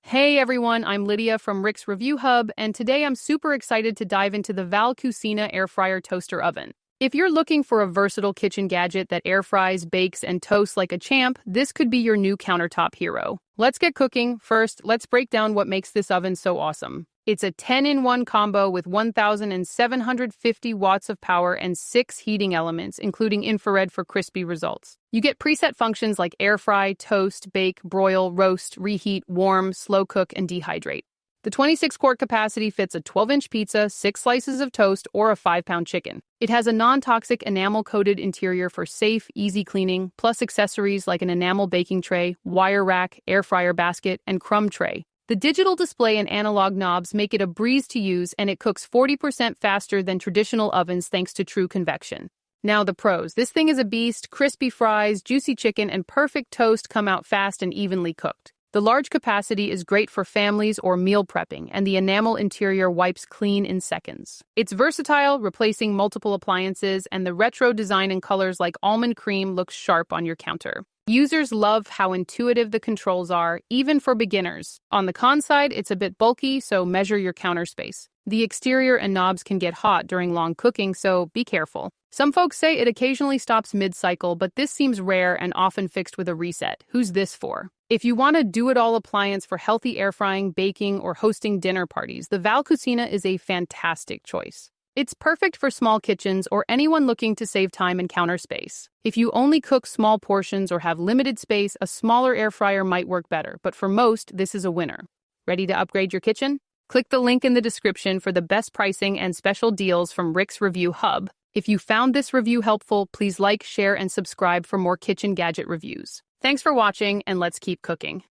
Hey everyone, I'm Lydia from Rick's Review Hub, and today I'm super excited to dive into the VAL CUCINA air fryer toaster oven. If you're looking for a versatile kitchen gadget that air fries, bakes, and toasts like a champ, this could be your new countertop hero. Let's get cooking. First, let's break down what makes this oven so awesome. It's a 10-in-1 combo with 1,750 watts of power and 6 heating elements, including infrared for crispy results. You get preset functions like air fry, toast, bake, broil, roast, reheat, warm, slow cook, and dehydrate. The 26-quart capacity fits a 12-inch pizza, 6 slices of toast, or a 5-pound chicken. It has a non-toxic enamel-coated interior for safe, easy cleaning, plus accessories like an enamel baking tray, wire rack, air fryer basket, and crumb tray. The digital display and analog knobs make it a breeze to use, and it cooks 40% faster than traditional ovens thanks to true convection. Now the pros. This thing is a beast. Crispy fries, juicy chicken, and perfect toast come out fast and evenly cooked. The large capacity is great for families or meal prepping, and the enamel interior wipes clean in seconds. It's versatile, replacing multiple appliances, and the retro design and colors like almond cream looks sharp on your counter. Users love how intuitive the controls are, even for beginners. On the con side, it's a bit bulky, so measure your counter space. The exterior and knobs can get hot during long cooking, so be careful. Some folks say it occasionally stops mid-cycle, but this seems rare and often fixed with a reset. Who's this for? If you want a do-it-all appliance for healthy air frying, baking, or hosting dinner parties, the VAL CUCINA is a fantastic choice. It's perfect for small kitchens or anyone looking to save time and counter space. If you only cook small portions or have limited space, a smaller air fryer might work better, but for most, this is a winner. Ready to upgrade your kitchen? Click the link in the description for the best pricing and special deals from Rick's Review Hub. If you found this review helpful, please like, share, and subscribe for more kitchen gadget reviews. Thanks for watching, and let's keep cooking.